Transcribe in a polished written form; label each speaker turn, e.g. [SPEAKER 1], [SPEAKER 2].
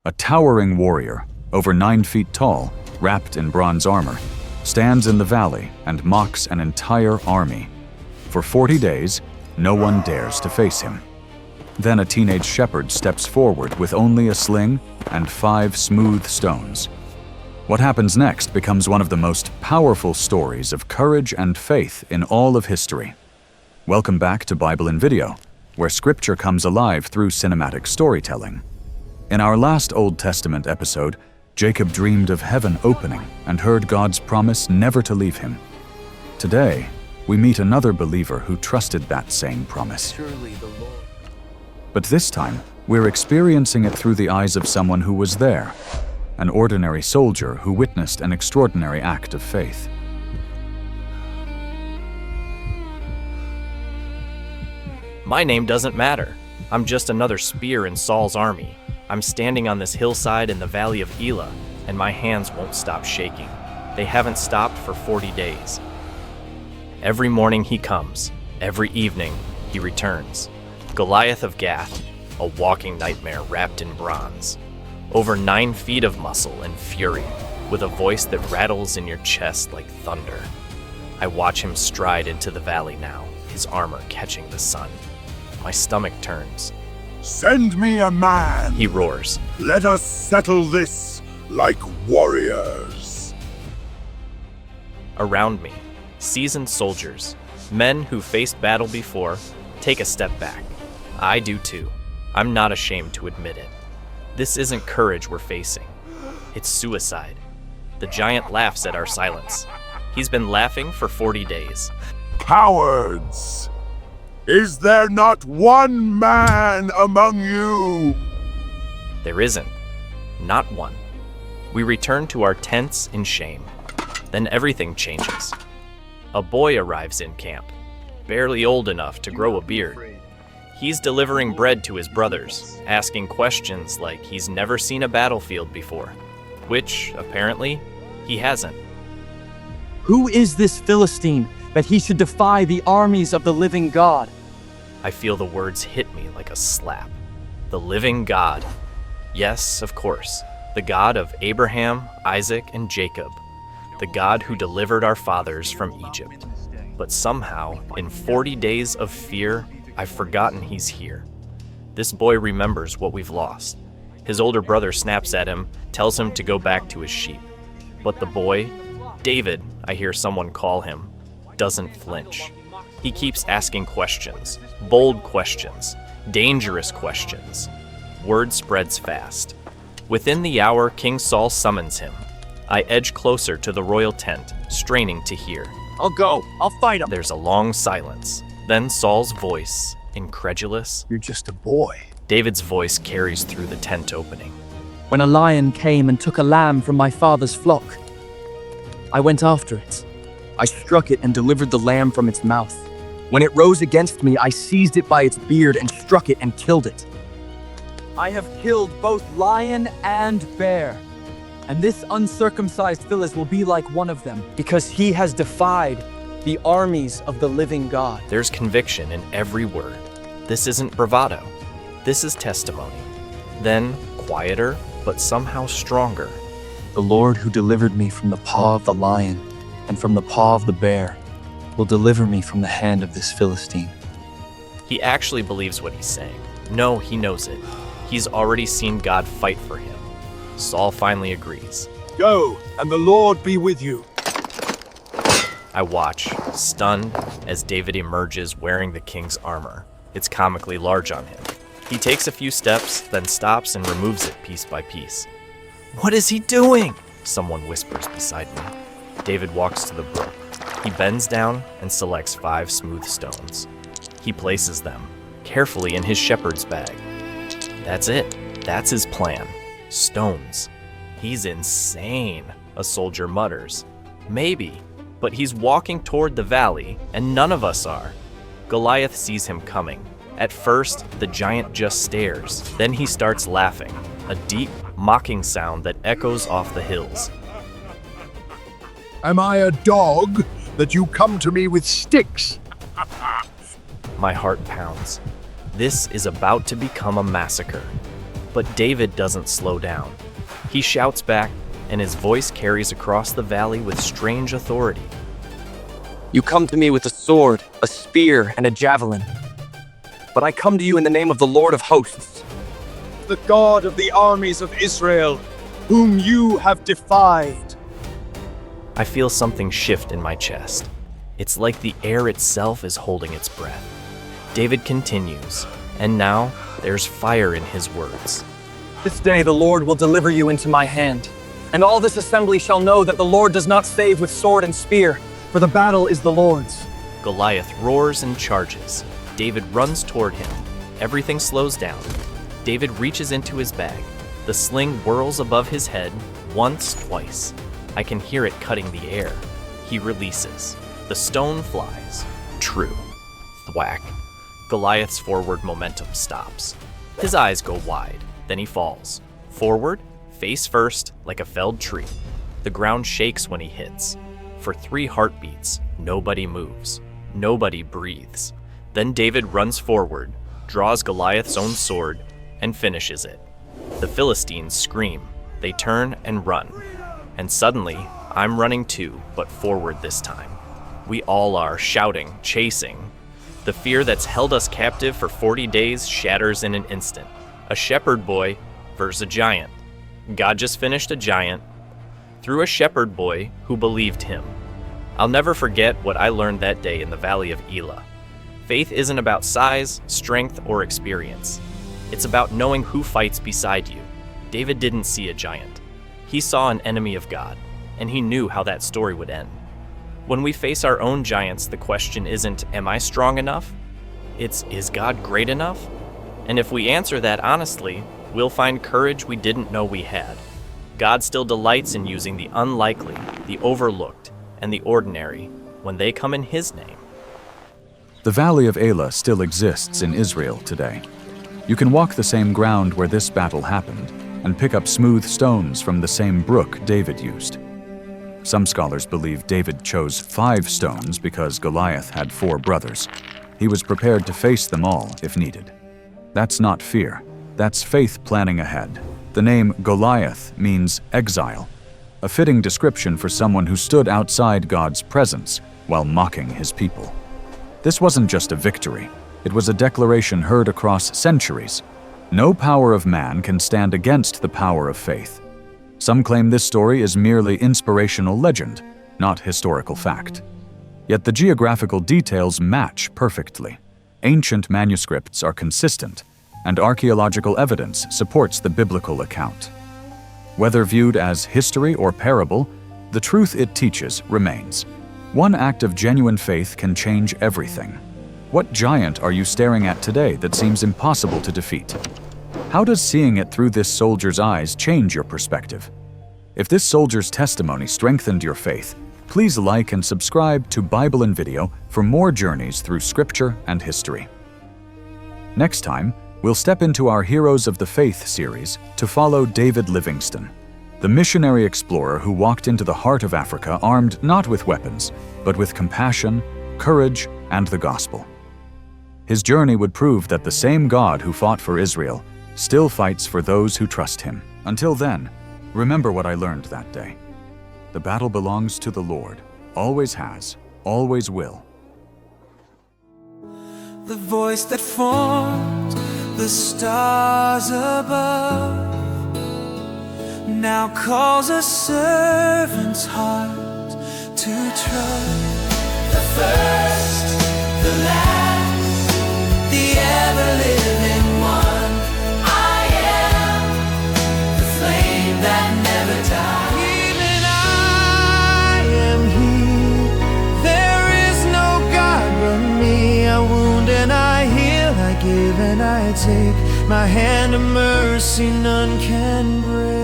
[SPEAKER 1] A towering warrior, over 9 feet tall, wrapped in bronze armor, stands in the valley and mocks an entire army. For 40 days, no one dares to face him. Then a teenage shepherd steps forward with only a sling and 5 smooth stones. What happens next becomes one of the most powerful stories of courage and faith in all of history. Welcome back to Bible in Video, where Scripture comes alive through cinematic storytelling. In our last Old Testament episode, Jacob dreamed of heaven opening and heard God's promise never to leave him. Today, we meet another believer who trusted that same promise.
[SPEAKER 2] Surely the Lord.
[SPEAKER 1] But this time, we're experiencing it through the eyes of someone who was there, an ordinary soldier who witnessed an extraordinary act of faith.
[SPEAKER 2] My name doesn't matter. I'm just another spear in Saul's army. I'm standing on this hillside in the Valley of Elah, and my hands won't stop shaking. They haven't stopped for 40 days. Every morning he comes. Every evening he returns. Goliath of Gath, a walking nightmare wrapped in bronze. Over 9 feet of muscle and fury, with a voice that rattles in your chest like thunder. I watch him stride into the valley now, his armor catching the sun. My stomach turns.
[SPEAKER 3] "Send me a man,"
[SPEAKER 2] He roars.
[SPEAKER 3] "Let us settle this like warriors."
[SPEAKER 2] Around me, seasoned soldiers, men who faced battle before, take a step back. I do too. I'm not ashamed to admit it. This isn't courage we're facing. It's suicide. The giant laughs at our silence. He's been laughing for 40 days.
[SPEAKER 3] Cowards! Is there not one man among you?
[SPEAKER 2] There isn't. Not one. We return to our tents in shame. Then everything changes. A boy arrives in camp, barely old enough to grow a beard. He's delivering bread to his brothers, asking questions like he's never seen a battlefield before, which, apparently, he hasn't.
[SPEAKER 4] Who is this Philistine that he should defy the armies of the living God?
[SPEAKER 2] I feel the words hit me like a slap. The living God. Yes, of course. The God of Abraham, Isaac, and Jacob. The God who delivered our fathers from Egypt. But somehow, in 40 days of fear, I've forgotten he's here. This boy remembers what we've lost. His older brother snaps at him, tells him to go back to his sheep. But the boy, David, I hear someone call him, doesn't flinch. He keeps asking questions, bold questions, dangerous questions. Word spreads fast. Within the hour, King Saul summons him. I edge closer to the royal tent, straining to hear.
[SPEAKER 4] I'll go. I'll fight him.
[SPEAKER 2] There's a long silence. Then Saul's voice, incredulous.
[SPEAKER 4] You're just a boy.
[SPEAKER 2] David's voice carries through the tent opening.
[SPEAKER 4] When a lion came and took a lamb from my father's flock, I went after it. I struck it and delivered the lamb from its mouth. When it rose against me, I seized it by its beard and struck it and killed it. I have killed both lion and bear, and this uncircumcised Philistine will be like one of them, because he has defied the armies of the living God.
[SPEAKER 2] There's conviction in every word. This isn't bravado. This is testimony. Then, quieter, but somehow stronger.
[SPEAKER 4] The Lord who delivered me from the paw of the lion and from the paw of the bear will deliver me from the hand of this Philistine.
[SPEAKER 2] He actually believes what he's saying. No, he knows it. He's already seen God fight for him. Saul finally agrees.
[SPEAKER 3] Go, and the Lord be with you.
[SPEAKER 2] I watch, stunned, as David emerges wearing the king's armor. It's comically large on him. He takes a few steps, then stops and removes it piece by piece. "What is he doing?" someone whispers beside me. David walks to the brook. He bends down and selects 5 smooth stones. He places them carefully in his shepherd's bag. That's it. That's his plan. Stones. He's insane, a soldier mutters. Maybe, but he's walking toward the valley, and none of us are. Goliath sees him coming. At first, the giant just stares. Then he starts laughing, a deep, mocking sound that echoes off the hills.
[SPEAKER 3] Am I a dog that you come to me with sticks?
[SPEAKER 2] My heart pounds. This is about to become a massacre. But David doesn't slow down. He shouts back, and his voice carries across the valley with strange authority.
[SPEAKER 4] You come to me with a sword, a spear, and a javelin. But I come to you in the name of the Lord of hosts,
[SPEAKER 5] the God of the armies of Israel, whom you have defied.
[SPEAKER 2] I feel something shift in my chest. It's like the air itself is holding its breath. David continues, and now there's fire in his words.
[SPEAKER 4] This day the Lord will deliver you into my hand, and all this assembly shall know that the Lord does not save with sword and spear, for the battle is the Lord's.
[SPEAKER 2] Goliath roars and charges. David runs toward him. Everything slows down. David reaches into his bag. The sling whirls above his head, once, twice. I can hear it cutting the air. He releases. The stone flies. True. Thwack. Goliath's forward momentum stops. His eyes go wide. Then he falls. Forward, face first, like a felled tree. The ground shakes when he hits. For 3 heartbeats, nobody moves. Nobody breathes. Then David runs forward, draws Goliath's own sword, and finishes it. The Philistines scream. They turn and run. And suddenly, I'm running too, but forward this time. We all are, shouting, chasing. The fear that's held us captive for 40 days shatters in an instant. A shepherd boy versus a giant. God just finished a giant through a shepherd boy who believed him. I'll never forget what I learned that day in the Valley of Elah. Faith isn't about size, strength, or experience. It's about knowing who fights beside you. David didn't see a giant. He saw an enemy of God, and he knew how that story would end. When we face our own giants, the question isn't, am I strong enough? It's, is God great enough? And if we answer that honestly, we'll find courage we didn't know we had. God still delights in using the unlikely, the overlooked, and the ordinary when they come in His name.
[SPEAKER 1] The Valley of Elah still exists in Israel today. You can walk the same ground where this battle happened and pick up smooth stones from the same brook David used. Some scholars believe David chose 5 stones because Goliath had 4 brothers. He was prepared to face them all if needed. That's not fear. That's faith planning ahead. The name Goliath means exile, a fitting description for someone who stood outside God's presence while mocking His people. This wasn't just a victory. It was a declaration heard across centuries. No power of man can stand against the power of faith. Some claim this story is merely inspirational legend, not historical fact. Yet the geographical details match perfectly. Ancient manuscripts are consistent, and archaeological evidence supports the biblical account. Whether viewed as history or parable, the truth it teaches remains. One act of genuine faith can change everything. What giant are you staring at today that seems impossible to defeat? How does seeing it through this soldier's eyes change your perspective? If this soldier's testimony strengthened your faith, please like and subscribe to Bible in Video for more journeys through Scripture and history. Next time, we'll step into our Heroes of the Faith series to follow David Livingstone, the missionary explorer who walked into the heart of Africa armed not with weapons, but with compassion, courage, and the gospel. His journey would prove that the same God who fought for Israel still fights for those who trust Him. Until then, remember what I learned that day. The battle belongs to the Lord, always has, always will.
[SPEAKER 6] The voice that formed the stars above now calls a servant's heart to trust. The first, the last, the ever-living one. I am the flame that never dies. Even I am He. There is no God but me. I wound and I heal, I give and I take. My hand of mercy none can break.